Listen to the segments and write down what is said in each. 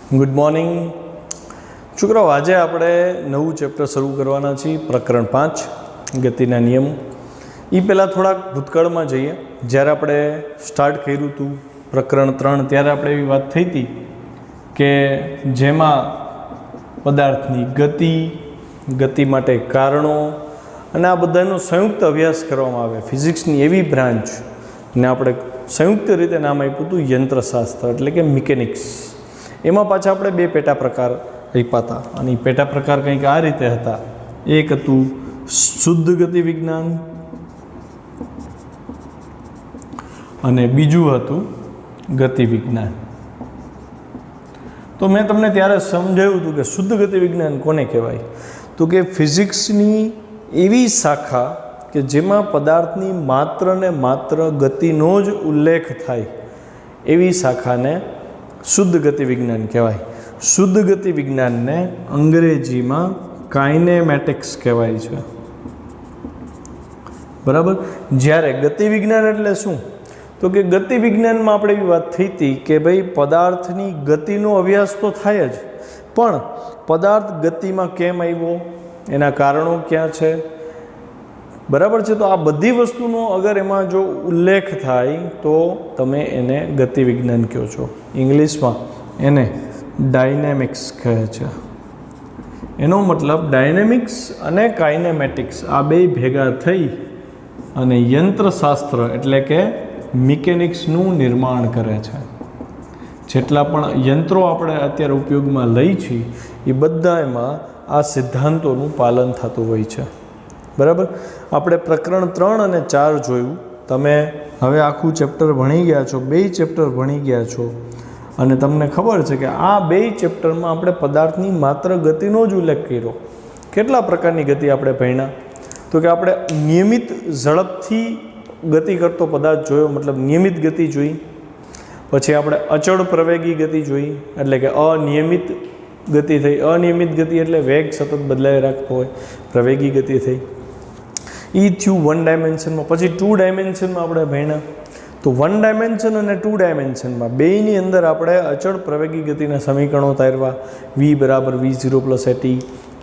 Good morning છોકરાઓ, આજે આપણે નવું ચેપ્ટર શરૂ કરવાના છીએ, પ્રકરણ 5 ગતિના નિયમો. એ પહેલાં થોડાક ભૂતકાળમાં જઈએ. જ્યારે આપણે સ્ટાર્ટ કર્યું હતું પ્રકરણ 3 ત્યારે આપણે એવી વાત થઈ હતી કે જેમાં પદાર્થની ગતિ માટે કારણો અને આ બધાનો સંયુક્ત અભ્યાસ કરવામાં આવે. ફિઝિક્સની એવી બ્રાન્ચ ને આપણે સંયુક્ત રીતે નામ આપ્યું હતું યંત્રશાસ્ત્ર, એટલે કે મિકેનિક્સ. એમાં પાછા આપણે 2 પેટા પ્રકાર આપ્યા હતા અને એ પેટા પ્રકાર કંઈક આ રીતે હતા. એક હતું શુદ્ધ ગતિ વિજ્ઞાન અને બીજું હતું ગતિ વિજ્ઞાન. તો મેં તમને ત્યારે સમજાવ્યું હતું કે શુદ્ધ ગતિ વિજ્ઞાન કોને કહેવાય, તો કે ફિઝિક્સની એવી શાખા કે જેમાં પદાર્થની માત્ર ને માત્ર ગતિનો જ ઉલ્લેખ થાય, એવી શાખાને શુદ્ધ ગતિ વિજ્ઞાન કહેવાય. શુદ્ધ ગતિ વિજ્ઞાનને અંગ્રેજીમાં કાઇનેમેટિક્સ કહેવાય છે. બરાબર. જ્યારે ગતિ વિજ્ઞાન એટલે શું, તો કે ગતિ વિજ્ઞાનમાં આપણે એવી વાત થઈ હતી કે ભાઈ પદાર્થની ગતિનો અભ્યાસ તો થાય જ, પણ પદાર્થ ગતિમાં કેમ આવ્યો, એના કારણો ક્યાં છે, બરાબર છે. તો આ બધી વસ્તુનો અગર એમાં જો ઉલ્લેખ થાય તો તમે એને ગતિ વિજ્ઞાન કહો છો. ઇંગ્લિશમાં એને ડાયનેમિક્સ કહે છે. એનો મતલબ ડાયનેમિક્સ અને કાઇનેમેટિક્સ આ બે ભેગા થઈ અને યંત્રશાસ્ત્ર એટલે કે મિકેનિક્સનું નિર્માણ કરે છે. જેટલા પણ યંત્રો આપણે અત્યારે ઉપયોગમાં લઈ છીએ એ બધામાં આ સિદ્ધાંતોનું પાલન થતું હોય છે. બરાબર. આપણે પ્રકરણ 3 અને 4 જોયું. તમે હવે આખું ચેપ્ટર ભણી ગયા છો, 2 ચેપ્ટર ભણી ગયા છો અને તમને ખબર છે કે આ 2 ચેપ્ટરમાં આપણે પદાર્થની માત્ર ગતિનો જ ઉલ્લેખ કર્યો. કેટલા પ્રકારની ગતિ આપણે ભણ્યા, તો કે આપણે નિયમિત ઝડપથી ગતિ કરતો પદાર્થ જોયો, મતલબ નિયમિત ગતિ જોઈ. પછી આપણે અચળ પ્રવેગી ગતિ જોઈ, એટલે કે અનિયમિત ગતિ થઈ. અનિયમિત ગતિ એટલે વેગ સતત બદલાઈ રાખતો હોય, પ્રવેગી ગતિ થઈ. એ થયું 1 ડાયમેન્શનમાં. પછી 2 ડાયમેન્શનમાં આપણે ભણ્યા. તો 1 ડાયમેન્શન અને 2 ડાયમેન્શનમાં બેયની અંદર આપણે અચળ પ્રવેગી ગતિના સમીકરણો તારવા. v બરાબર v0 પ્લસ at,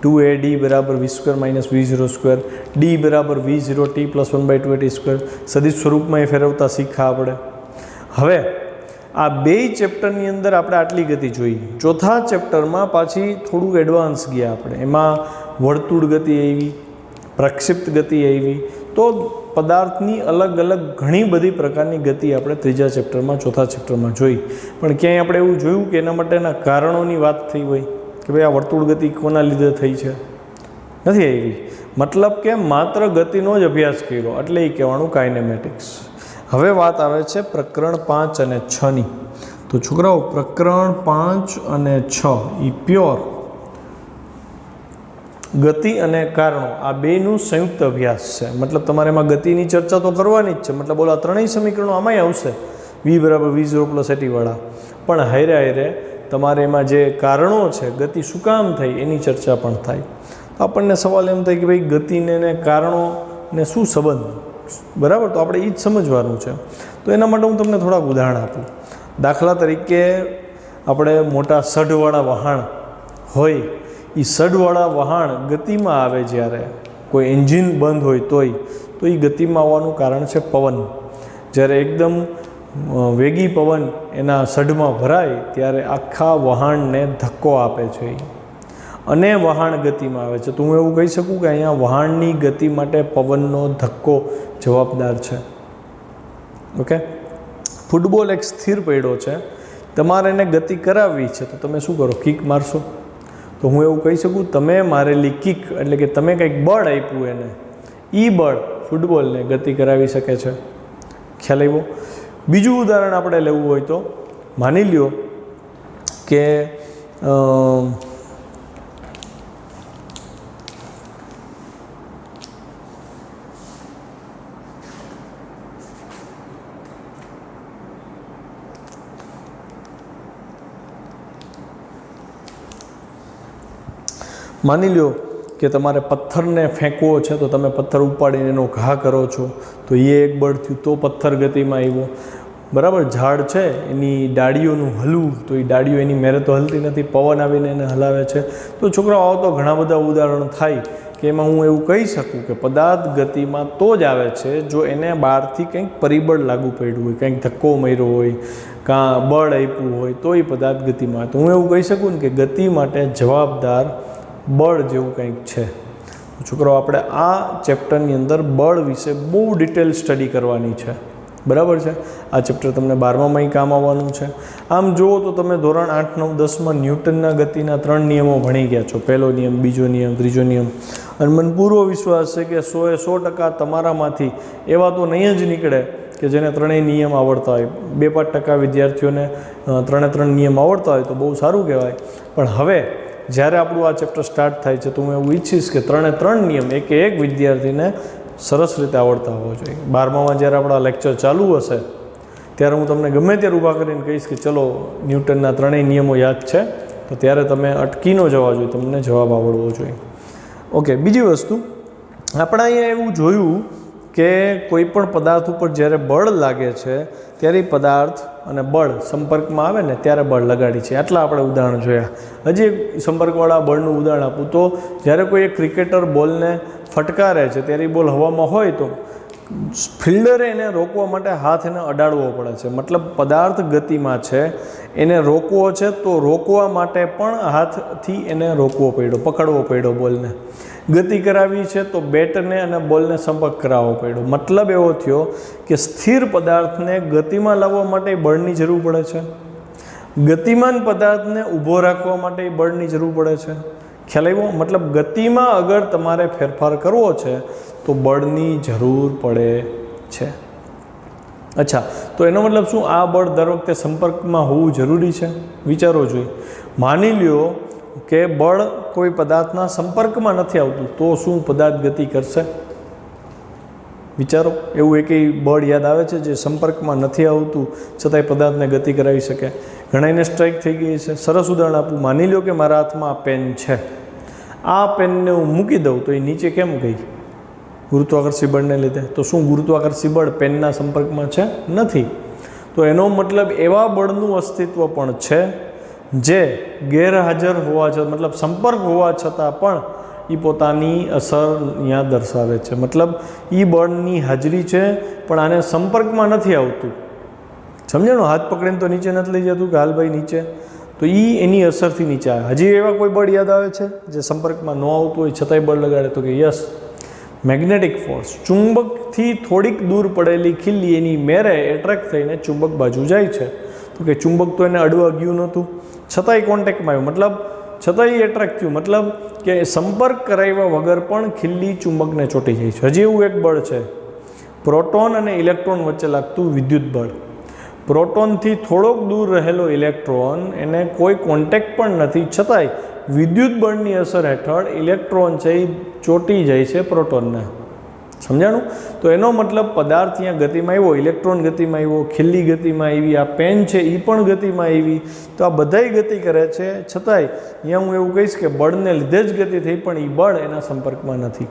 2ad બરાબર v² માઇનસ v0², d બરાબર v0t પ્લસ 1/2at². સદિશ સ્વરૂપમાં એ ફેરવતા શીખા આપણે. હવે આ 2 ચેપ્ટરની અંદર આપણે આટલી ગતિ જોઈ. ચોથા ચેપ્ટરમાં પાછી થોડુંક એડવાન્સ ગયા આપણે. એમાં વર્તુળ ગતિ આવી, પ્રક્ષિપ્ત ગતિ આવી. તો પદાર્થની અલગ અલગ ઘણી બધી પ્રકારની ગતિ આપણે ત્રીજા ચેપ્ટરમાં, ચોથા ચેપ્ટરમાં જોઈ. પણ ક્યાંય આપણે એવું જોયું કે એના માટેના કારણોની વાત થઈ હોય કે ભાઈ આ વર્તુળ ગતિ કોના લીધે થઈ છે, નથી આવી. મતલબ કે માત્ર ગતિનો જ અભ્યાસ કર્યો, એટલે એ કહેવાનું કાઇનેમેટિક્સ. હવે વાત આવે છે પ્રકરણ 5 અને 6ની. તો છોકરાઓ, પ્રકરણ 5 અને 6 એ પ્યોર ગતિ અને કારણો આ બેનું સંયુક્ત અભ્યાસ છે. મતલબ તમારે એમાં ગતિની ચર્ચા તો કરવાની જ છે, મતલબ ઓલા 3 સમીકરણો આમાંય આવશે, v બરાબર v0 પ્લસ at વાળા. પણ હારે હારે તમારે એમાં જે કારણો છે, ગતિ શું કામ થઈ એની ચર્ચા પણ થાય. આપણને સવાલ એમ થાય કે ભાઈ ગતિને ને કારણોને શું સંબંધ, બરાબર. તો આપણે એ જ સમજવાનું છે. તો એના માટે હું તમને થોડાક ઉદાહરણ આપું. દાખલા તરીકે આપણે મોટા સઢવાળા વહાણ હોય, એ સઢવાળા વહાણ ગતિમાં આવે જ્યારે કોઈ એન્જિન બંધ હોય તોય, તો એ ગતિમાં આવવાનું કારણ છે પવન. જ્યારે એકદમ વેગી પવન એના સઢમાં ભરાય ત્યારે આખા વહાણને ધક્કો આપે છે અને વહાણ ગતિમાં આવે છે. તો હું એવું કહી શકું કે અહીંયા વહાણની ગતિ માટે પવનનો ધક્કો જવાબદાર છે. ઓકે. ફૂટબોલ એક સ્થિર પડ્યો છે, તમારે એને ગતિ કરાવવી છે, તો તમે શું કરો, કિક મારશો. તો હું એવું કહી શકું તમે મારેલી કિક એટલે કે તમે કંઈક બળ આપ્યું એને, એ બળ ફૂટબોલને ગતિ કરાવી શકે છે. ખ્યાલ આવ્યો. બીજું ઉદાહરણ આપણે લેવું હોય તો માની લ્યો કે માની લ્યો કે તમારે પથ્થરને ફેંકવો છે, તો તમે પથ્થર ઉપાડીને એનો ઘા કરો છો, તો એ એક બળ થયું, તો પથ્થર ગતિમાં આવ્યો. બરાબર, ઝાડ છે એની ડાળીઓનું હલવું, તો એ ડાળીઓ એની મેરે તો હલતી નથી, પવન આવીને એને હલાવે છે. તો છોકરાઓ આવો તો ઘણા બધા ઉદાહરણો થાય કે એમાં હું એવું કહી શકું કે પદાર્થ ગતિમાં તો જ આવે છે જો એને બહારથી કંઈક પરિબળ લાગુ પડ્યું હોય, કંઈક ધક્કો માર્યો હોય, કાં બળ આપ્યું હોય, તો એ પદાર્થ ગતિમાં. તો હું એવું કહી શકું ને કે ગતિ માટે જવાબદાર બળ જેવું કંઈક છે. છોકરાઓ આપણે આ ચેપ્ટરની અંદર બળ વિશે બહુ ડિટેલ સ્ટડી કરવાની છે, બરાબર છે. આ ચેપ્ટર તમને 12મામાં કામ આવવાનું છે. આમ જુઓ તો તમે ધોરણ 8, 9, 10માં ન્યૂટનના ગતિના 3 નિયમો ભણી ગયા છો. પહેલો નિયમ, બીજો નિયમ, ત્રીજો નિયમ. અને મને પૂરો વિશ્વાસ છે કે 100% તમારામાંથી એવા તો નહીં જ નીકળે કે જેને ત્રણેય નિયમ આવડતા હોય. 2-5% વિદ્યાર્થીઓને 3 નિયમ આવડતા હોય તો બહુ સારું કહેવાય. પણ હવે જ્યારે આપણું આ ચેપ્ટર સ્ટાર્ટ થાય છે તો હું એવું ઈચ્છીશ કે 3 નિયમ એક વિદ્યાર્થીને સરસ રીતે આવડતા હોવો જોઈએ. 12મામાં જ્યારે આપણા લેક્ચર ચાલુ હશે ત્યારે હું તમને ગમે ત્યારે ઊભા કરીને કહીશ કે ચલો ન્યૂટનના 3 નિયમો યાદ છે, તો ત્યારે તમે અટકી ન જવા જોઈએ, તમને જવાબ આવડવો જોઈએ. ઓકે, બીજી વસ્તુ આપણે અહીંયા એવું જોયું કે કોઈ પણ પદાર્થ ઉપર જ્યારે બળ લાગે છે ત્યારે પદાર્થ અને બળ સંપર્કમાં આવે ને ત્યારે બળ લગાડી છે. આટલા આપણે ઉદાહરણ જોયા. હજી એક સંપર્કવાળા બળનું ઉદાહરણ આપું તો જ્યારે કોઈ એક ક્રિકેટર બોલને ફટકારે છે ત્યારે બોલ હવામાં હોય તો ફિલ્ડરે એને રોકવા માટે હાથ એને અડાડવો પડે છે. મતલબ પદાર્થ ગતિમાં છે, એને રોકવો છે તો રોકવા માટે પણ હાથથી એને રોકવો પડ્યો, પકડવો પડ્યો. બોલને ગતિ કરાવી છે તો બેટને અને બોલને સંપર્ક કરાવવો પડ્યો. મતલબ એવો થયો કે સ્થિર પદાર્થને ગતિમાં લાવવા માટે બળની જરૂર પડે છે, ગતિમાન પદાર્થને ઊભો રાખવા માટે બળની જરૂર પડે છે. ખ્યાલ આવ્યો? મતલબ ગતિમાં અગર તમારે ફેરફાર કરવો છે તો બળની જરૂર પડે છે. અચ્છા, તો એનો મતલબ શું? આ બળ દર વખતે સંપર્કમાં હોવું જરૂરી છે? વિચારો જોઈએ. માની લ્યો કે બળ કોઈ પદાર્થના સંપર્કમાં નથી આવતું તો શું પદાર્થ ગતિ કરશે? વિચારો. એવું એકેય બળ યાદ આવે છે જે સંપર્કમાં નથી આવતું છતાંય પદાર્થને ગતિ કરાવી શકે? ઘણાને સ્ટ્રાઇક થઈ ગઈ છે. સરસ ઉદાહરણ આપું. માની લો કે મારા હાથમાં આ પેન છે, આ પેનને હું મૂકી દઉં તો એ નીચે કેમ ગઈ? ગુરુત્વાકર્ષી બળને લીધે. તો શું ગુરુત્વાકર્ષી બળ પેનના સંપર્કમાં છે? નથી. તો એનો મતલબ એવા બળનું અસ્તિત્વ પણ છે જે ગેરહાજર હોવા છતાં, મતલબ સંપર્ક હોવા છતાં પણ એ પોતાની અસર અહીંયા દર્શાવે છે. મતલબ એ બળની હાજરી છે પણ આને સંપર્કમાં નથી આવતું. સમજાણું? હાથ પકડીને તો નીચે નથી લઈ જતું કે હાલ ભાઈ નીચે, તો એ એની અસરથી નીચે આવે. હજી એવા કોઈ બળ યાદ આવે છે જે સંપર્કમાં ન આવતું હોય છતાંય બળ લગાડે? તો કે યસ, મેગ્નેટિક ફોર્સ. ચુંબકથી થોડીક દૂર પડેલી ખીલ્લી એની મેરે એટ્રેક્ટ થઈને ચુંબક બાજુ જાય છે. તો કે ચુંબક તો એને અડવા ગયું નહોતું છતાંય કોન્ટેક્ટમાં આવ્યું, મતલબ છતાંય એટ્રેક્ટ થયું. મતલબ કે સંપર્ક કરાવ્યા વગર પણ ખીલ્લી ચુંબકને ચોંટી જાય છે. હજી એવું એક બળ છે, પ્રોટોન અને ઇલેક્ટ્રોન વચ્ચે લાગતું વિદ્યુત બળ. પ્રોટોનથી થોડોક દૂર રહેલો ઇલેક્ટ્રોન, એને કોઈ કોન્ટેક્ટ પણ નથી છતાંય વિદ્યુત બળની અસર હેઠળ ઇલેક્ટ્રોન છે એ ચોંટી જાય છે પ્રોટોનને. સમજાણું? તો એનો મતલબ પદાર્થ અહીંયા ગતિમાં આવ્યો, ઇલેક્ટ્રોન ગતિમાં આવ્યો, ખીલ્લી ગતિમાં આવી, આ પેન છે એ પણ ગતિમાં આવી. તો આ બધાય ગતિ કરે છે છતાંય અહીંયા હું એવું કહીશ કે બળને લીધે જ ગતિ થઈ, પણ એ બળ એના સંપર્કમાં નથી.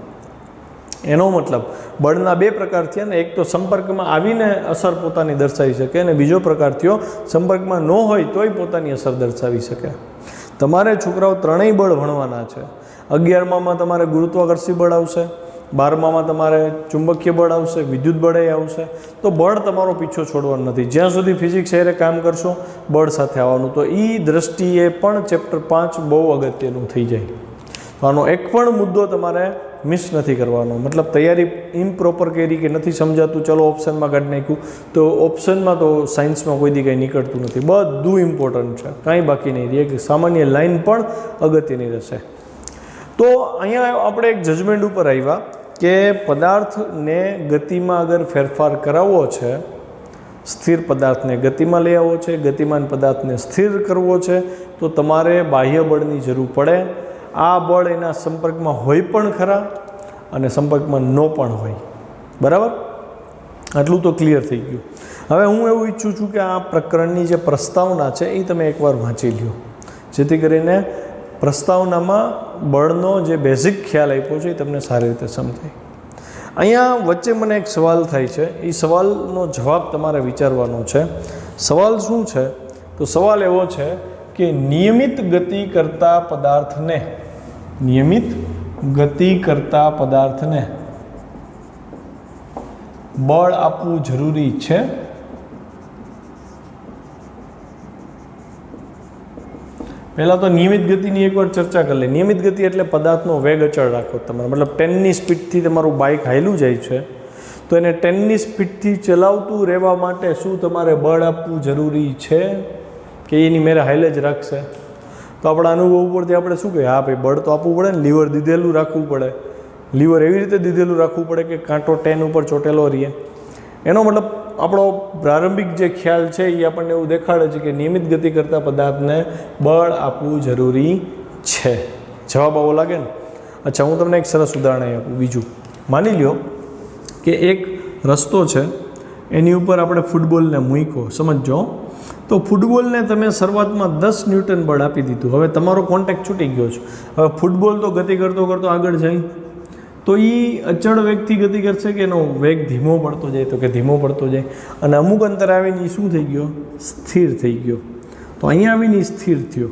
એનો મતલબ બળના 2 પ્રકાર થયા ને. એક તો સંપર્કમાં આવીને અસર પોતાની દર્શાવી શકે અને બીજો પ્રકાર થયો સંપર્કમાં ન હોય તોય પોતાની અસર દર્શાવી શકે. તમારે છોકરાઓ 3 બળ ભણવાના છે. 11મામાં તમારે ગુરુત્વાકર્ષી બળ આવશે, 12મામાં તમારે ચુંબકીય બળ આવશે, વિદ્યુત બળ આવશે. તો બળ તમારો પીછો છોડવાનો નથી. જ્યાં સુધી ફિઝિક્સ એ કામ કરશો બળ સાથે આવવાનું. તો એ દ્રષ્ટિએ પણ ચેપ્ટર 5 બહુ અગત્યનું થઈ જાય. તો આનો એક પણ મુદ્દો તમારે મિસ નથી કરવાનો. મતલબ તૈયારી ઇમ્પ્રોપર કરી કે નથી સમજાતું ચલો ઓપ્શનમાં કાઢી નાખ્યું, તો ઓપ્શનમાં તો સાયન્સમાં કોઈ દી કંઈ નીકળતું નથી. બધું ઇમ્પોર્ટન્ટ છે, કાંઈ બાકી નહીં રહે. એક સામાન્ય લાઈન પણ અગત્યની રહેશે. તો અહીંયા આપણે એક જજમેન્ટ ઉપર આવ્યા કે પદાર્થને ગતિમાં અગર ફેરફાર કરાવવો છે, સ્થિર પદાર્થને ગતિમાં લઈ આવવો છે, ગતિમાન પદાર્થને સ્થિર કરવો છે, તો તમારે બાહ્ય બળની જરૂર પડે. આ બળ એના સંપર્કમાં હોય પણ ખરા અને સંપર્કમાં ન પણ હોય. બરાબર? આટલું તો ક્લિયર થઈ ગયું. હવે હું એવું ઈચ્છું છું કે આ પ્રકરણની જે પ્રસ્તાવના છે એ તમે એકવાર વાંચી લ્યો, જેથી કરીને પ્રસ્તાવનામાં બળનો જે બેઝિક ખ્યાલ આપ્યો છે એ તમને સારી રીતે સમજાય. અહીંયા વચ્ચે મને એક સવાલ થાય છે, એ સવાલનો જવાબ તમારે વિચારવાનો છે. સવાલ શું છે? તો સવાલ એવો છે કે નિયમિત ગતિ કરતા પદાર્થને બળ આપવું જરૂરી છે? પહેલાં તો નિયમિત ગતિની એકવાર ચર્ચા કરી લે. નિયમિત ગતિ એટલે પદાર્થનો વેગ અચળ રાખો તમારે, મતલબ 10ની સ્પીડથી તમારું બાઇક હાલ્યું જાય છે તો એને 10ની સ્પીડથી ચલાવતું રહેવા માટે શું તમારે બળ આપવું જરૂરી છે કે એની મેરે હાઈલે જ રાખશે? તો આપણા અનુભવ ઉપરથી આપણે શું કહીએ? હા ભાઈ, બળ તો આપવું પડે ને, લીવર દીધેલું રાખવું પડે. લીવર એવી રીતે દીધેલું રાખવું પડે કે કાંટો 10 ઉપર ચોટેલો રહે. એનો મતલબ આપણો પ્રારંભિક જે ખ્યાલ છે એ આપણને એવું દેખાડે છે કે નિયમિત ગતિ કરતા પદાર્થને બળ આપવું જરૂરી છે. જવાબ આવો લાગે ને? અચ્છા, હું તમને એક સરસ ઉદાહરણ આપું. બીજું માની લ્યો કે એક રસ્તો છે, એની ઉપર આપણે ફૂટબોલને મૂક્યો. સમજો તો ફૂટબોલને તમે શરૂઆતમાં 10 ન્યૂટન બળ આપી દીધું. હવે તમારો કોન્ટેક્ટ છૂટી ગયો છે. હવે ફૂટબોલ તો ગતિ કરતો કરતો આગળ જાય તો એ અચળ વેગથી ગતિ કરશે કે એનો વેગ ધીમો પડતો જાય? તો કે ધીમો પડતો જાય. અને અમુક અંતર આવીને એ શું થઈ ગયો? સ્થિર થઈ ગયો. તો અહીંયા આવીને સ્થિર થયો.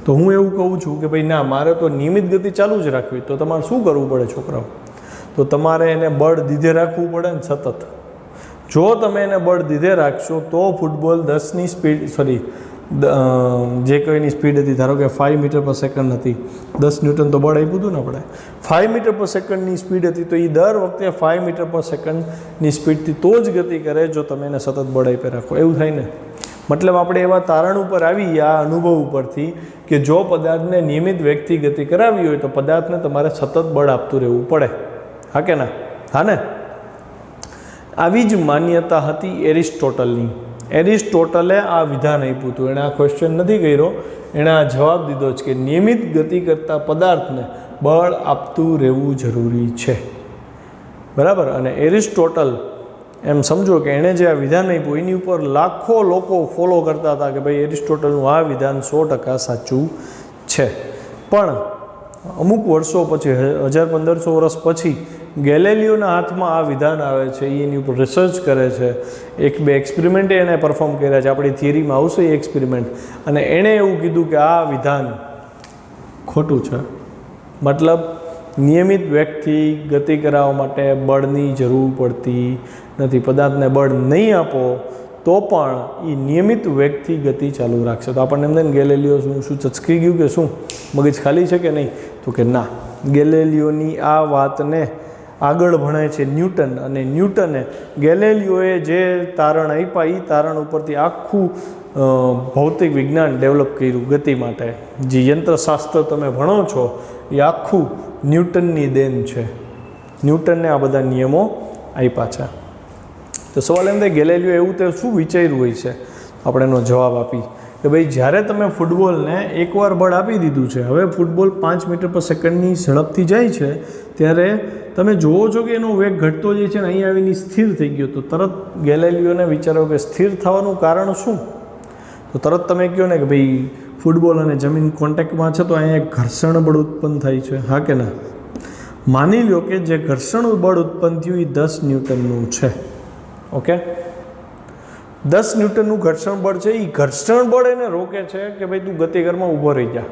તો હું એવું કહું છું કે ભાઈ ના, મારે તો નિયમિત ગતિ ચાલુ જ રાખવી. તો તમારે શું કરવું પડે છોકરાઓ? તો તમારે એને બળ દીધે રાખવું પડે ને સતત. જો તમે એને બળ દીધે રાખશો તો ફૂટબોલ 10ની સ્પીડ જે કોઈની સ્પીડ હતી, ધારો કે 5 મીટર પર સેકન્ડ હતી, 10 ન્યૂટન તો બળ આપ્યું હતું ને આપણે, 5 મીટર પર સેકન્ડની સ્પીડ હતી, તો એ દર વખતે 5 મીટર પર સેકન્ડની સ્પીડથી તો જ ગતિ કરે જો તમે એને સતત બળ આપી રાખો. એવું થાય ને? મતલબ આપણે એવા તારણ ઉપર આવી આ અનુભવ ઉપરથી કે જો પદાર્થને નિયમિત વેગથી ગતિ કરાવી હોય તો પદાર્થને તમારે સતત બળ આપતું રહેવું પડે. હા કે ના? હા ને? આવી જ માન્યતા હતી એરિસ્ટોટલની. એરિસ્ટોટલે આ વિધાન આપ્યું હતું. એણે આ ક્વેશ્ચન નથી કર્યો, એણે આ જવાબ દીધો છે કે નિયમિત ગતિ કરતા પદાર્થને બળ આપતું રહેવું જરૂરી છે. બરાબર? અને એરિસ્ટોટલ એમ સમજો કે એણે જે આ વિધાન આપ્યું એની ઉપર લાખો લોકો ફોલો કરતા હતા કે ભાઈ એરિસ્ટોટલનું આ વિધાન 100% સાચું છે. પણ અમુક વર્ષો પછી, 1500 વર્ષ પછી ગેલેલિયોના હાથમાં આ વિધાન આવે છે. એની ઉપર રિસર્ચ કરે છે, 1-2 એક્સપેરિમેન્ટ એણે પરફોર્મ કર્યા છે. આપણી થિયરીમાં આવશે એ એક્સપેરિમેન્ટ. અને એણે એવું કીધું કે આ વિધાન ખોટું છે. મતલબ નિયમિત વેગથી ગતિ કરાવવા માટે બળની જરૂર પડતી નથી. પદાર્થને બળ નહીં આપો તો પણ એ નિયમિત વેગથી ગતિ ચાલુ રાખશે. તો આપણને એમ થાય ને ગેલેલિયો શું ચચકી ગયું કે શું, મગજ ખાલી છે કે નહીં? તો કે ના, ગેલેલિયોની આ વાતને આગળ ભણે છે ન્યૂટન. અને ન્યૂટને ગેલેલિયોએ જે તારણ આપ્યા એ તારણ ઉપરથી આખું ભૌતિક વિજ્ઞાન ડેવલપ કર્યું ગતિ માટે. જે યંત્રશાસ્ત્ર તમે ભણો છો એ આખું ન્યૂટનની દેન છે. ન્યૂટનને આ બધા નિયમો આપ્યા છે. તો સવાલ એમ થાય ગેલેલિયો એવું તે શું વિચાર્યું હોય છે? આપણે એનો જવાબ આપી કે ભાઈ જ્યારે તમે ફૂટબોલને એકવાર બળ આપી દીધું છે, હવે ફૂટબોલ 5 મીટર પર સેકન્ડની ઝડપથી જાય છે, ત્યારે તમે જુઓ છો કે એનો વેગ ઘટતો જાય છે અને અહીં આવીને સ્થિર થઈ ગયો. તો તરત ગેલેલિયોને વિચારો કે સ્થિર થવાનું કારણ શું? તો તરત તમે કહો ને કે ભાઈ ફૂટબોલ અને જમીન કોન્ટેક્ટમાં છે તો અહીંયા ઘર્ષણ બળ ઉત્પન્ન થાય છે. હા કે ના? માની લો કે જે ઘર્ષણ બળ ઉત્પન્ન થયું એ 10 ન્યૂટનનું છે. ઓકે, 10 ન્યૂટનનું ઘર્ષણ બળ છે. એ ઘર્ષણ બળ એને રોકે છે કે ભાઈ તું ગતિકરમાં ઊભો રહી જા.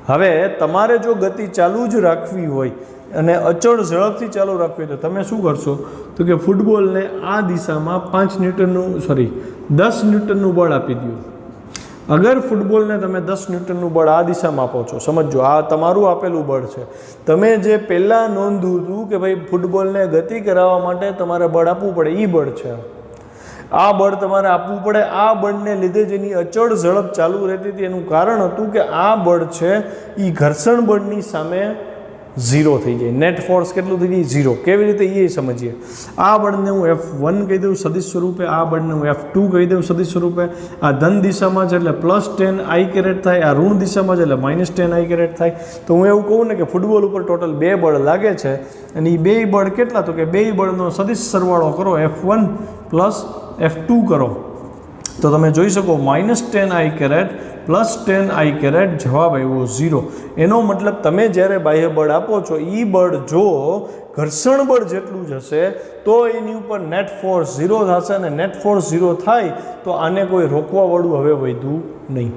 હવે તમારે જો ગતિ ચાલુ જ રાખવી હોય અને અચળ ઝડપથી ચાલુ રાખવી હોય તો તમે શું કરશો? તો કે ફૂટબોલને આ દિશામાં 10 ન્યૂટનનું બળ આપી દો. અગર ફૂટબોલને તમે 10 ન્યૂટનનું બળ આ દિશામાં આપો છો, સમજો આ તમારું આપેલું બળ છે. તમે જે પહેલાં નોંધ્યું હતું કે ભાઈ ફૂટબોલને ગતિ કરાવવા માટે તમારે બળ આપવું પડે, એ બળ છે. આ બળ તમારે આપવું પડે. આ બળને લીધે જેની અચળ ઝડપ ચાલુ રહેતી હતી એનું કારણ હતું કે આ બળ છે એ ઘર્ષણ બળની સામે 0 થઈ જાય. નેટ ફોર્સ કેટલું થઈ જાય? 0. કેવી રીતે એ સમજીએ. આ બળને હું F1 કહી દઉં સદિશ સ્વરૂપે, આ બળને હું F2 કહી દઉં સદિશ સ્વરૂપે. આ ધન દિશામાં છે એટલે +10 I કેરેટ થાય, આ ઋણ દિશામાં છે એટલે -10 I કેરેટ થાય. તો હું એવું કહું ને કે ફૂટબોલ ઉપર ટોટલ 2 બળ લાગે છે અને એ 2 બળ કેટલા? તો કે 2 બળનો સદિશ સરવાળો કરો, F1 + F2 કરો. તો તમે જોઈ શકો -10i પ્લસ 10i જવાબ આવ્યો 0. એનો મતલબ તમે જ્યારે બાહ્ય બળ આપો છો એ બળ જો ઘર્ષણ બળ જેટલું જ હશે તો એની ઉપર નેટ ફોર્સ 0 થશે, અને નેટ ફોર્સ 0 થાય તો આને કોઈ રોકવાવાળું હવે વધ્યું નહીં,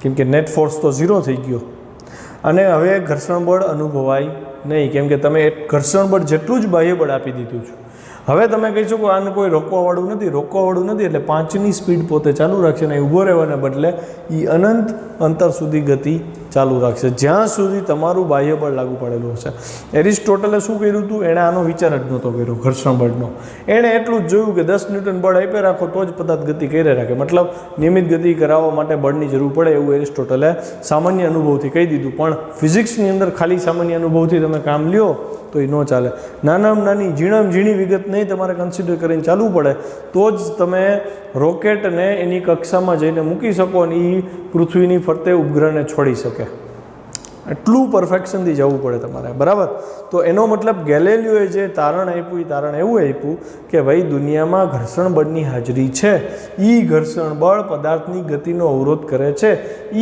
કેમ કે નેટ ફોર્સ તો 0 થઈ ગયો, અને હવે ઘર્ષણ બળ અનુભવાય નહીં, કેમ કે તમે ઘર્ષણ બળ જેટલું જ બાહ્ય બળ આપી દીધું છે. હવે તમે કહી શકો આને કોઈ રોકવાવાળું નથી, એટલે 5ની સ્પીડ પોતે ચાલુ રાખશે, અને ઊભો રહેવાને બદલે એ અનંત અંતર સુધી ગતિ ચાલુ રાખશે, જ્યાં સુધી તમારું બાહ્ય બળ લાગુ પડેલું હશે. એરિસ્ટોટલે શું કર્યું હતું? એણે આનો વિચાર જ નહોતો કર્યો ઘર્ષણ બળનો. એણે એટલું જ જોયું કે 10 ન્યૂટન બળ આપી રાખો તો જ પદાર્થ ગતિ કરી રાખે, મતલબ નિયમિત ગતિ કરાવવા માટે બળની જરૂર પડે એવું એરિસ્ટોટલે સામાન્ય અનુભવથી કહી દીધું. પણ ફિઝિક્સની અંદર ખાલી સામાન્ય અનુભવથી તમે કામ લ્યો તો એ ન ચાલે. નાનામાં નાની ઝીણામાં ઝીણી વિગત નહીં તમારે કન્સિડર કરીને ચાલવું પડે તો જ તમે રોકેટને એની કક્ષામાં જઈને મૂકી શકો અને એ પૃથ્વીની ફરતે ઉપગ્રહને છોડી શકે. એટલું પરફેક્શનથી જવું પડે તમારે, બરાબર? તો એનો મતલબ ગેલેલિયોએ જે તારણ આપ્યું એ તારણ એવું આપ્યું કે ભાઈ દુનિયામાં ઘર્ષણ બળની હાજરી છે, એ ઘર્ષણ બળ પદાર્થની ગતિનો અવરોધ કરે છે.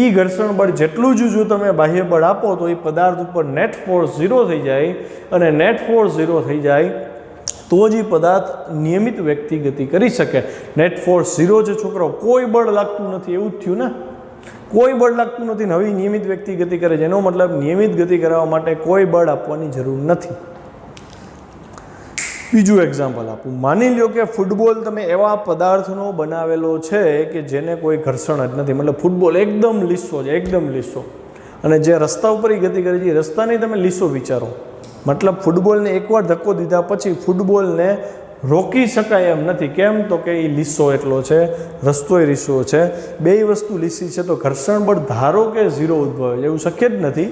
એ ઘર્ષણ બળ જેટલું જ જો તમે બાહ્ય બળ આપો તો એ પદાર્થ ઉપર નેટ ફોર્સ 0 થઈ જાય, અને નેટ ફોર્સ 0 થઈ જાય તો જ એ પદાર્થ નિયમિત વેગથી ગતિ કરી શકે. નેટ ફોર્સ 0 છે છોકરાઓ, કોઈ બળ લાગતું નથી, એવું જ થયું ને? કોઈ બળ લાગતું નથી, નવી નિયમિત વ્યક્તિ ગતિ કરે છે. એનો મતલબ નિયમિત ગતિ કરાવવા માટે કોઈ બળ આપવાની જરૂર નથી. બીજું એક્ઝામ્પલ આપું. માની લો કે ફૂટબોલ તમે એવા પદાર્થનો બનાવેલો છે કે જેને કોઈ ઘર્ષણ જ નથી, મતલબ ફૂટબોલ એકદમ લીસો છે, એકદમ લીસો, અને જે રસ્તા ઉપર ગતિ કરે છે એ રસ્તાને તમે લીસો વિચારો. મતલબ ફૂટબોલને એકવાર ધક્કો દીધા પછી ફૂટબોલને રોકી શકાય એમ નથી. કેમ? તો કે એ લીસો એટલો છે, રસ્તોય લીસો છે, બે વસ્તુ લીસી છે, તો ઘર્ષણ બળ ધારો કે 0 ઉદ્ભવે છે, એવું શક્ય જ નથી,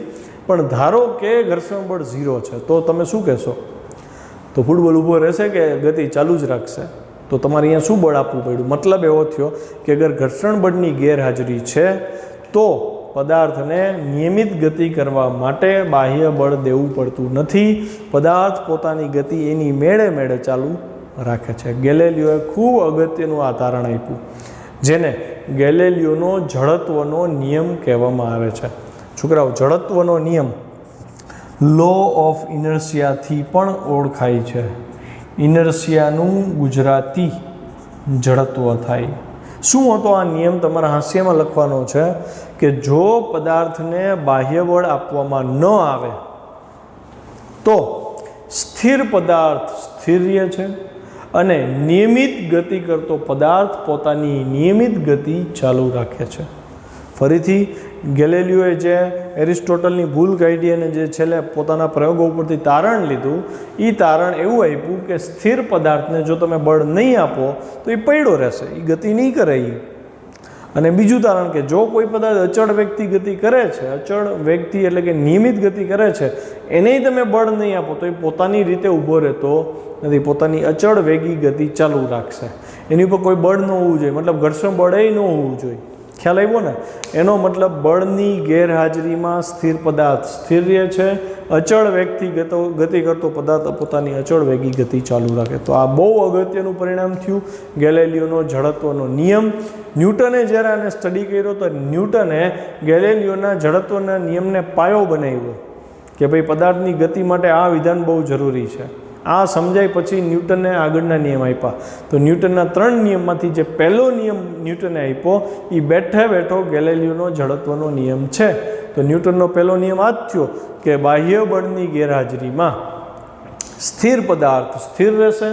પણ ધારો કે ઘર્ષણ બળ 0 છે તો તમે શું કહેશો? તો ફૂટબોલ ઊભો રહેશે કે ગતિ ચાલુ જ રાખશે? તો તમારે અહીંયા શું બળ આપવું પડ્યું? મતલબ એવો થયો કે અગર ઘર્ષણ બળની ગેરહાજરી છે તો પદાર્થને નિયમિત ગતિ કરવા માટે બાહ્ય બળ દેવું પડતું નથી, પદાર્થ પોતાની ગતિ એની મેળે ચાલુ રાખે છે. ગેલેલિયોએ ખૂબ અગત્યનું આ તારણ આપ્યું, જેને ગેલેલિયોનો જડત્વનો નિયમ કહેવામાં આવે છે. છોકરાઓ, જડત્વનો નિયમ લો ઓફ ઇનર્શિયાથી પણ ઓળખાય છે. ઇનર્શિયાનું ગુજરાતી જડત્વ થાય. શું હતો આ નિયમ? તમારા હાસ્યમાં લખવાનો છે કે જો પદાર્થને બાહ્ય બળ આપવામાં ન આવે તો સ્થિર પદાર્થ સ્થિર રહે છે, અને નિયમિત ગતિ કરતો પદાર્થ પોતાની નિયમિત ગતિ ચાલુ રાખે છે. ફરીથી ગેલેલિયોએ જે એરિસ્ટોટલની ભૂલ કાઢી અને જે છેલ્લે પોતાના પ્રયોગો ઉપરથી તારણ લીધું, એ તારણ એવું આપ્યું કે સ્થિર પદાર્થને જો તમે બળ નહીં આપો તો એ પડ્યો રહેશે, એ ગતિ નહીં કરે. અને બીજું તારણ કે જો કોઈ પદાર્થ અચળ વેગથી ગતિ કરે છે, અચળ વેગથી એટલે કે નિયમિત ગતિ કરે છે, એને તમે બળ નહીં આપો તો એ પોતાની રીતે ઊભો રહેતો નથી, પોતાની અચળ વેગી ગતિ ચાલુ રાખશે. એની ઉપર કોઈ બળ ન હોવું જોઈએ, મતલબ ઘર્ષણ બળ એ ન હોવું જોઈએ. ખ્યાલ આવ્યો ને? એનો મતલબ બળની ગેરહાજરીમાં સ્થિર પદાર્થ સ્થિર રહે છે, અચળ વેગથી ગતિ કરતો પદાર્થ પોતાની અચળ વેગી ગતિ ચાલુ રાખે. તો આ બહુ અગત્યનું પરિણામ થયું ગેલેલિયોનો જડત્વનો નિયમ. ન્યૂટને જ્યારે આને સ્ટડી કર્યો તો ન્યૂટને ગેલેલિયોના જડત્વના નિયમને પાયો બનાવ્યો કે ભાઈ પદાર્થની ગતિ માટે આ વિધાન બહુ જરૂરી છે. આ સમજાય પછી ન્યૂટને આગળના નિયમ આપ્યા. તો ન્યૂટનના 3 નિયમમાંથી જે પહેલો નિયમ ન્યૂટને આપ્યો એ બેઠો ગેલેલિયોનો જડત્વનો નિયમ છે. તો ન્યૂટનનો પહેલો નિયમ આ જ થયો કે બાહ્ય બળની ગેરહાજરીમાં સ્થિર પદાર્થ સ્થિર રહેશે,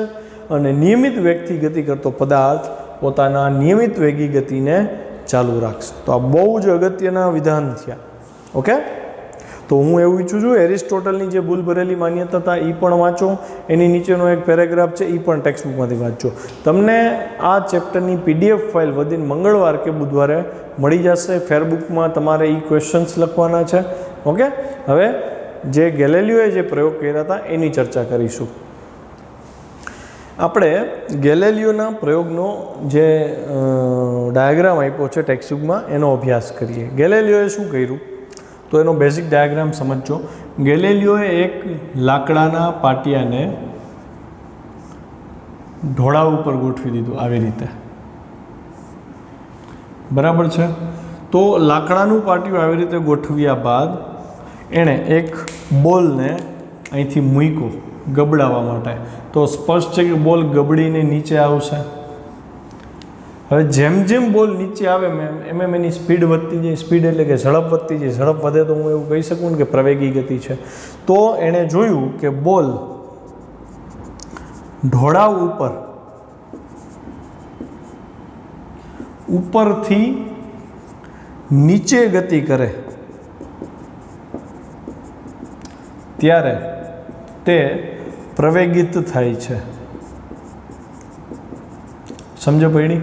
અને નિયમિત વેગથી ગતિ કરતો પદાર્થ પોતાના નિયમિત વેગી ગતિને ચાલુ રાખશે. તો આ બહુ જ અગત્યના વિધાન થયા. ઓકે, તો હું એવું ઈચ્છું છું એરિસ્ટોટલની જે ભૂલ ભરેલી માન્યતા હતા એ પણ વાંચો, એની નીચેનો એક પેરેગ્રાફ છે એ પણ ટેક્સ્ટબુકમાંથી વાંચો. તમને આ ચેપ્ટરની PDF ફાઇલ વધિન મંગળવાર કે બુધવારે મળી જશે. ફેરબુકમાં તમારે એ ક્વેશ્ચન્સ લખવાના છે. ઓકે, હવે જે ગેલેલિયોએ જે પ્રયોગ કર્યા હતા એની ચર્ચા કરીશું. આપણે ગેલેલિયોના પ્રયોગનો જે ડાયાગ્રામ આપ્યો છે ટેક્સ્ટબુકમાં એનો અભ્યાસ કરીએ. ગેલેલિયોએ શું કર્યું તો એનો બેઝિક ડાયાગ્રામ સમજો. ગેલેલિયોએ એક લાકડાના પાટિયાને ઢોળા ઉપર ગોઠવી દીધું આવી રીતે. બરાબર છે. તો લાકડાનું પાટિયું આવી રીતે ગોઠવ્યા બાદ એણે એક બોલને અહીંથી મૂક્યો ગબડાવવા માટે. તો સ્પષ્ટ છે કે બોલ ગબડીને નીચે આવશે. હવે જેમ જેમ બોલ નીચે આવે એમ એની સ્પીડ વધતી જાય. સ્પીડ એટલે કે ઝડપ વધતી જાય. ઝડપ વધે તો હું એવું કહી શકું ને કે પ્રવેગી ગતિ છે. તો એણે જોયું કે બોલ ઢોળાવ ઉપરથી નીચે ગતિ કરે ત્યારે તે પ્રવેગિત થાય છે. સમજો પડી?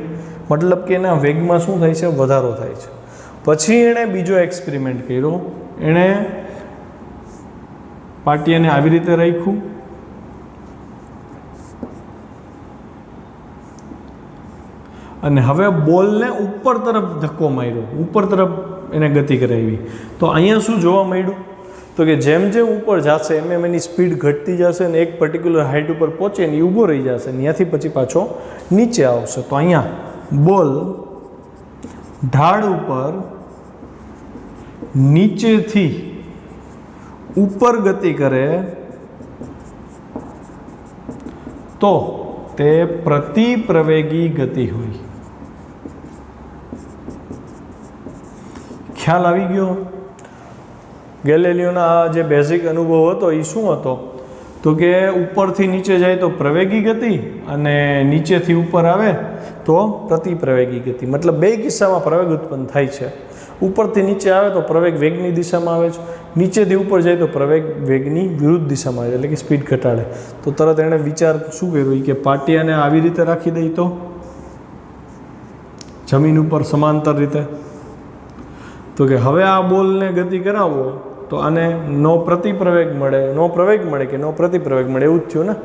મતલબ કે એના વેગમાં શું થાય છે? વધારો થાય છે. પછી એણે બીજો એક્સપેરિમેન્ટ કર્યો. એણે પાટિયાને આવી રીતે રાખ્યું અને હવે બોલને ઉપર તરફ ધક્કો માર્યો, ઉપર તરફ એને ગતિ કરાવી. તો અહીંયા શું જોવા મળ્યું? તો કે જેમ જેમ ઉપર જશે એમ એની સ્પીડ ઘટતી જશે અને એક પર્ટિક્યુલર હાઇટ ઉપર પહોંચે ને એ ઊભો રહી જશે. ત્યાંથી પછી પાછો નીચે આવશે. તો અહીંયા બોલ ઢાળ ઉપર નીચેથી ઉપર ગતિ કરે તો તે પ્રતિપ્રવેગી ગતિ હોય. ખ્યાલ આવી ગયો? ગેલેલિયોના આ જે બેઝિક અનુભવ હતો એ શું હતો? તો કે ઉપરથી નીચે જાય તો પ્રવેગી ગતિ અને નીચેથી ઉપર આવે તો પ્રતિપ્રવેગી ગતિ. મતલબ બે કિસ્સામાં પ્રવેગ ઉત્પન્ન થાય છે. ઉપરથી નીચે આવે તો પ્રવેગ વેગની દિશામાં આવે છે, નીચેથી ઉપર જાય તો પ્રવેગ વેગની વિરુદ્ધ દિશામાં આવે એટલે કે સ્પીડ ઘટાડે. તો તરત એણે વિચાર શું કર્યો કે પાટિયાને આવી રીતે રાખી દઈ તો જમીન ઉપર સમાંતર રીતે. તો કે હવે આ બોલને ગતિ કરાવો તો આને નો પ્રતિપ્રવેગ મળે, નો પ્રવેગ મળે કે નો પ્રતિપ્રવેગ મળે એવું જ થયું ને.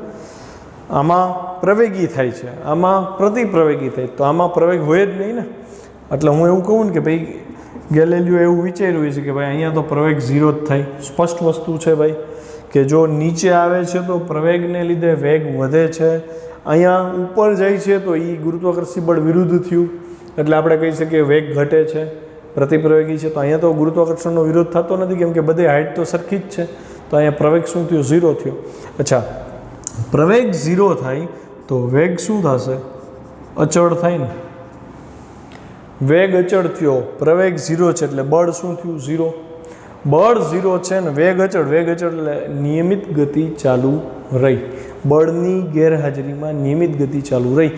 આમાં પ્રવેગી થાય છે, આમાં પ્રતિપ્રવેગી થાય. તો આમાં પ્રવેગ હોય જ નહીં ને. એટલે હું એવું કહું ને કે ભાઈ ગેલેલિયો એવું વિચાર્યું છે કે ભાઈ અહીંયા તો પ્રવેગ 0 જ થાય. સ્પષ્ટ વસ્તુ છે ભાઈ કે જો નીચે આવે છે તો પ્રવેગને લીધે વેગ વધે છે, અહીંયા ઉપર જાય છે તો એ ગુરુત્વાકર્ષણ બળ વિરુદ્ધ થયું એટલે આપણે કહી શકીએ વેગ ઘટે છે, પ્રતિપ્રવેગી છે. તો અહીંયા તો ગુરુત્વાકર્ષણનો વિરોધ થતો નથી કેમ કે બધી હાઇટ તો સરખી જ છે. તો અહીંયા પ્રવેગ શું થયો? 0 થયો. અચ્છા, પ્રવેગ 0 થાય તો વેગ શું થશે? અચળ થાય ને. વેગ અચળ થયો, પ્રવેગ 0 છે એટલે બળ શું થયું? 0. બળ 0 છે ને વેગ અચળ. વેગ અચળ એટલે નિયમિત ગતિ ચાલુ રહી. બળની ગેરહાજરીમાં નિયમિત ગતિ ચાલુ રહી.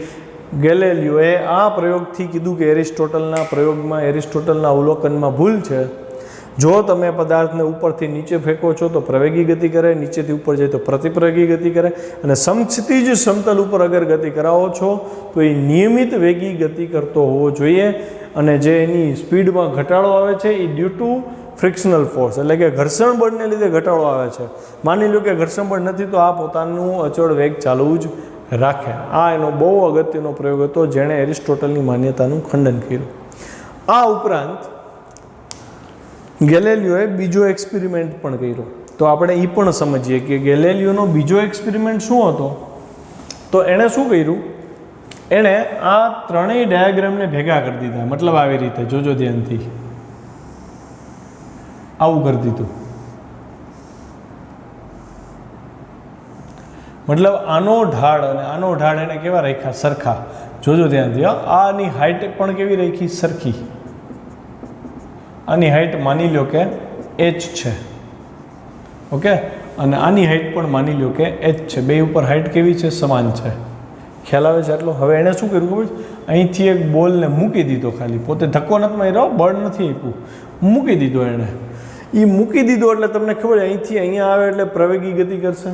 ગેલેલિયોએ આ પ્રયોગથી કીધું કે એરિસ્ટોટલના અવલોકનમાં ભૂલ છે. જો તમે પદાર્થને ઉપરથી નીચે ફેંકો છો તો પ્રવેગી ગતિ કરે, નીચેથી ઉપર જાય તો પ્રતિપ્રવેગી ગતિ કરે, અને સમક્ષિતિજ સમતલ ઉપર અગર ગતિ કરાવો છો તો એ નિયમિત વેગી ગતિ કરતો હોવો જોઈએ. અને જે એની સ્પીડમાં ઘટાડો આવે છે એ ડ્યુ ટુ ફ્રિક્શનલ ફોર્સ એટલે કે ઘર્ષણ બળને લીધે ઘટાડો આવે છે. માની લો કે ઘર્ષણ બળ નથી તો આ પોતાનું અચળ વેગ ચાલુ જ રાખે. આ એનો બહુ અગત્યનો પ્રયોગ હતો જેણે એરિસ્ટોટલની માન્યતાનું ખંડન કર્યું. આ ઉપરાંત ગેલેલિયોએ બીજો એક્સપેરિમેન્ટ પણ કર્યો. તો આપણે એ પણ સમજીએ કે ગેલેલિયોનો બીજો એક્સપેરિમેન્ટ શું હતો. તો એણે શું કર્યું? એણે આ ત્રણેય ડાયાગ્રામને ભેગા કરી દીધા. મતલબ આવી રીતે જોજો ધ્યાનથી, આવું કરી દીધું. મતલબ આનો ઢાળ અને આનો ઢાળ એને કેવા રાખ્યા? સરખા. જોજો ધ્યાનથી. આની હાઇટ પણ કેવી રાખી? સરખી. આની હાઇટ માની લો કે h છે, ઓકે, અને આની હાઇટ પણ માની લો કે h છે. બે ઉપર હાઇટ કેવી છે? સમાન છે. ખ્યાલ આવે છે આટલો? હવે એણે શું કર્યું ખબર? અહીંથી એક બોલને મૂકી દીધો. ખાલી પોતે ધક્કો નથી માર્યો, બળ નથી આપ્યું, મૂકી દીધો એણે. એ મૂકી દીધો એટલે તમને ખબર અહીંથી અહીંયા આવે એટલે પ્રવેગી ગતિ કરશે.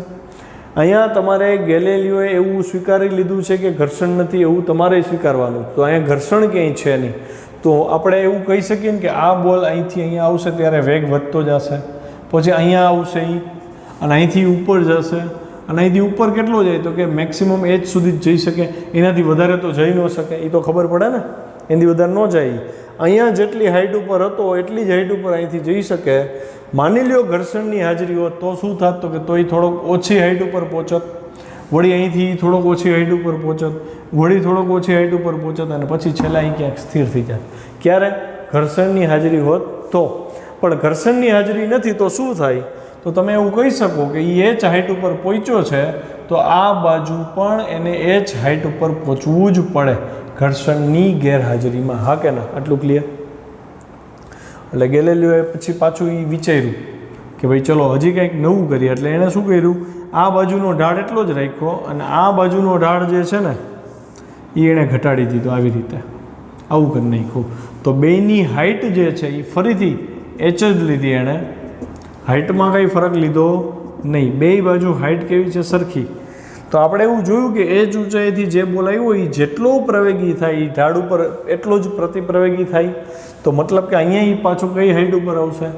અહીંયા તમારે ગેલેલિયોએ એવું સ્વીકારી લીધું છે કે ઘર્ષણ નથી, એવું તમારે સ્વીકારવાનું. તો અહીંયા ઘર્ષણ ક્યાંય છે નહીં. તો આપણે એવું કહી શકીએ ને કે આ બોલ અહીંથી અહીંયા આવશે ત્યારે વેગ વધતો જશે, પછી અહીંયા આવશે અને અહીંથી ઉપર જશે, અને અહીંથી ઉપર કેટલો જાય? તો કે મેક્સિમમ h સુધી જ જઈ શકે, એનાથી વધારે તો જઈ ન શકે. એ તો ખબર પડે ને, એનાથી વધારે ન જાય. અહીંયા જેટલી હાઇટ ઉપર હતો એટલી જ હાઇટ ઉપર અહીંથી જઈ શકે. માની લ્યો ઘર્ષણની હાજરી હોત તો શું થાત? તો કે તોય થોડોક ઓછી હાઇટ ઉપર પહોંચત. વળી અહીંથી થોડોક ઓછી હાઈટ ઉપર પહોંચત, વળી થોડોક ઓછી હાઈટ ઉપર પહોંચત અને પછી છેલ્લા અહીં ક્યાંક સ્થિર થઈ જાય. ક્યારે? ઘર્ષણની હાજરી હોત તો. પણ ઘર્ષણની હાજરી નથી તો શું થાય? તો તમે એવું કહી શકો કે એ એચ હાઈટ ઉપર પહોંચ્યો છે તો આ બાજુ પણ એને એચ હાઈટ ઉપર પહોંચવું જ પડે ઘર્ષણની ગેરહાજરીમાં. હા કે ના? આટલું ક્લિયર? એટલે ગેલેલિયોએ પછી પાછું એ વિચાર્યું કે ભાઈ ચલો હજી કંઈક નવું કરીએ. એટલે એણે શું કર્યું? આ બાજુનો ઢાળ એટલો જ રાખ્યો અને આ બાજુનો ઢાળ જે છે ને એ એણે ઘટાડી દીધો. આવી રીતે આવું કરી નાખ્યું. તો બેયની હાઈટ જે છે એ ફરીથી એચ જ લીધી એણે. હાઈટમાં કંઈ ફરક લીધો નહીં. બેય બાજુ હાઈટ કેવી છે? સરખી. તો આપણે એવું જોયું કે એચ ઊંચાઈથી જે બોલ આવ્યો એ જેટલો પ્રવેગી થાય એ ઢાળ ઉપર એટલો જ પ્રતિપ્રવેગી થાય. તો મતલબ કે અહીંયા એ પાછું કઈ હાઈટ ઉપર આવશે?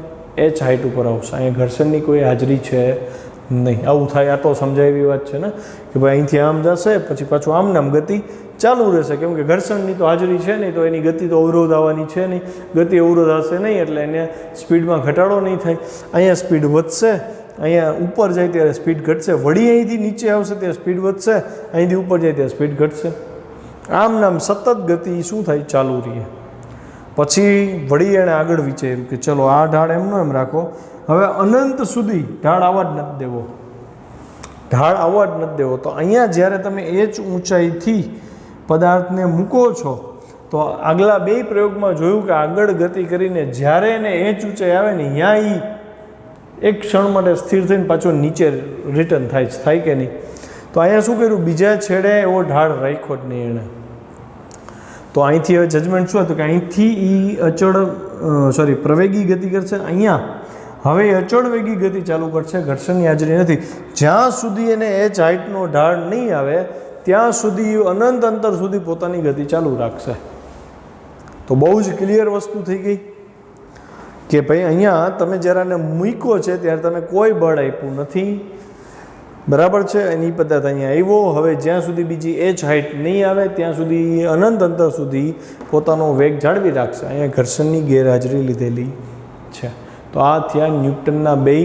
એચ હાઈટ ઉપર આવશે. અહીંયા ઘર્ષણની કોઈ હાજરી છે નહીં. આવું થાય. આ તો સમજાય એવી વાત છે ને કે ભાઈ અહીંથી આમ જશે પછી પાછું આમ નામ ગતિ ચાલુ રહેશે, કેમ કે ઘર્ષણની તો હાજરી છે નહીં, તો એની ગતિ તો અવરોધ આવવાની છે નહીં. ગતિ અવરોધ હશે નહીં એટલે એને સ્પીડમાં ઘટાડો નહીં થાય. અહીંયા સ્પીડ વધશે, અહીંયા ઉપર જાય ત્યારે સ્પીડ ઘટશે, વળી અહીંથી નીચે આવશે ત્યારે સ્પીડ વધશે, અહીંથી ઉપર જાય ત્યારે સ્પીડ ઘટશે. આમ નામ સતત ગતિ શું થાય? ચાલુ રહીએ. પછી વળી એણે આગળ વિચાર્યું કે ચલો આ ઢાળ એમનો એમ રાખો, હવે અનંત સુધી ઢાળ આવવા જ નથી દેવો. ઢાળ આવવા જ નથી દેવો. તો અહીંયા જ્યારે તમે એચ ઊંચાઈથી પદાર્થને મૂકો છો તો આગલા બે પ્રયોગમાં જોયું કે આગળ ગતિ કરીને જ્યારે એને એચ ઊંચાઈ આવે ને ત્યાં એક ક્ષણ માટે સ્થિર થઈને પાછો નીચે રિટર્ન થાય કે નહીં? તો અહીંયા શું કર્યું? બીજા છેડે એવો ઢાળ રાખ્યો જ નહીં એણે. તો અહીંથી હવે જજમેન્ટ શું હતું કે અહીંથી એ પ્રવેગી ગતિ કરશે. અહીંયા હવે અચળ વેગી ગતિ ચાલુ કરશે. ઘર્ષણની હાજરી નથી. જ્યાં સુધી એને એચ હાઈટનો ઢાળ નહીં આવે ત્યાં સુધી અનંત અંતર સુધી પોતાની ગતિ ચાલુ રાખશે. તો બહુ જ ક્લિયર વસ્તુ થઈ ગઈ કે ભાઈ અહીંયા તમે જ્યારે આને મૂક્યો છે ત્યારે તમે કોઈ બળ આપ્યું નથી, બરાબર છે? એની પદાર્થ અહીંયા આવ્યો. હવે જ્યાં સુધી બીજી એચ હાઈટ નહીં આવે ત્યાં સુધી અનંત અંતર સુધી પોતાનો વેગ જાળવી રાખશે. અહીંયા ઘર્ષણની ગેરહાજરી લીધેલી છે. તો આ થયા ન્યૂટનના બે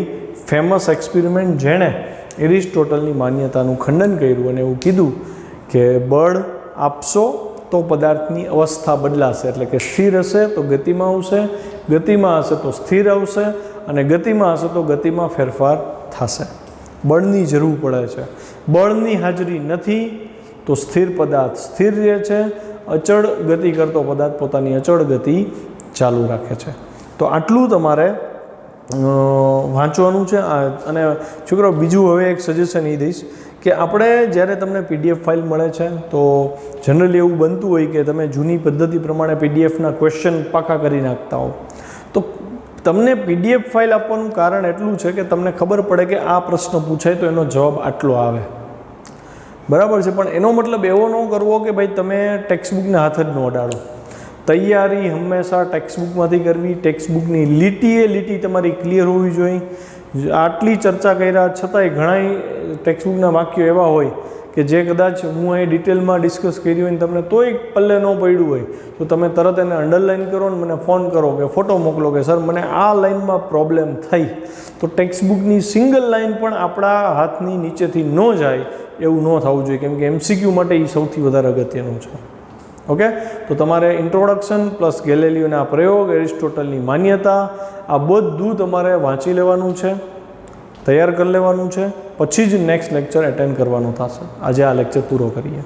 ફેમસ એક્સપેરિમેન્ટ જેણે એરિસ્ટોટલની માન્યતાનું ખંડન કર્યું અને એવું કીધું કે બળ આપશો તો પદાર્થની અવસ્થા બદલાશે. એટલે કે સ્થિર હશે તો ગતિમાં આવશે, ગતિમાં હશે તો સ્થિર આવશે અને ગતિમાં હશે તો ગતિમાં ફેરફાર થશે. બળની જરૂર પડે છે. બળની હાજરી નથી તો સ્થિર પદાર્થ સ્થિર રહે છે, અચળ ગતિ કરતો પદાર્થ પોતાની અચળ ગતિ ચાલુ રાખે છે. તો આટલું તમારે વાંચવાનું છે. અને છોકરાઓ બીજું હવે એક સજેશન એ દઈશ કે આપણે જ્યારે તમને પીડીએફ ફાઇલ મળે છે તો જનરલી એવું બનતું હોય કે તમે જૂની પદ્ધતિ પ્રમાણે પીડીએફના ક્વેશ્ચન પાકા કરી નાખતા હો. તો તમને પીડીએફ ફાઇલ આપવાનું કારણ એટલું છે કે તમને ખબર પડે કે આ પ્રશ્ન પૂછાય તો એનો જવાબ આટલો આવે, બરાબર છે? પણ એનો મતલબ એવો ન કરવો કે ભાઈ તમે ટેક્સ્ટબુકને હાથ જ ન અડાડો. તૈયારી હંમેશા ટેક્સ્ટબુકમાંથી કરવી. ટેક્સ્ટબુકની લીટી તમારી ક્લિયર હોવી જોઈએ. આટલી ચર્ચા કર્યા છતાંય ઘણા ટેક્સ્ટબુકના વાક્યો એવા હોય કે જે કદાચ હું અહીં ડિટેલમાં ડિસ્કસ કર્યું હોય ને તમને તોય પલ્લે ન પડ્યું હોય તો તમે તરત એને અંડરલાઇન કરો ને મને ફોન કરો કે ફોટો મોકલો કે સર મને આ લાઇનમાં પ્રોબ્લેમ થઈ. તો ટેક્સ્ટબુકની સિંગલ લાઇન પણ આપણા હાથની નીચેથી ન જાય એવું ન થવું જોઈએ, કેમ કે એમસીક્યુ માટે એ સૌથી વધારે અગત્યનું છે. ઓકે, તો તમારે ઇન્ટ્રોડક્શન પ્લસ ગેલેલિયોના પ્રયોગ, એરિસ્ટોટલની માન્યતા, આ બધું તમારે વાંચી લેવાનું છે, તૈયાર કરી લેવાનું છે. પછી જ નેક્સ્ટ લેક્ચર એટેન્ડ કરવાનો થશે. આજે આ લેક્ચર પૂરો કરીએ.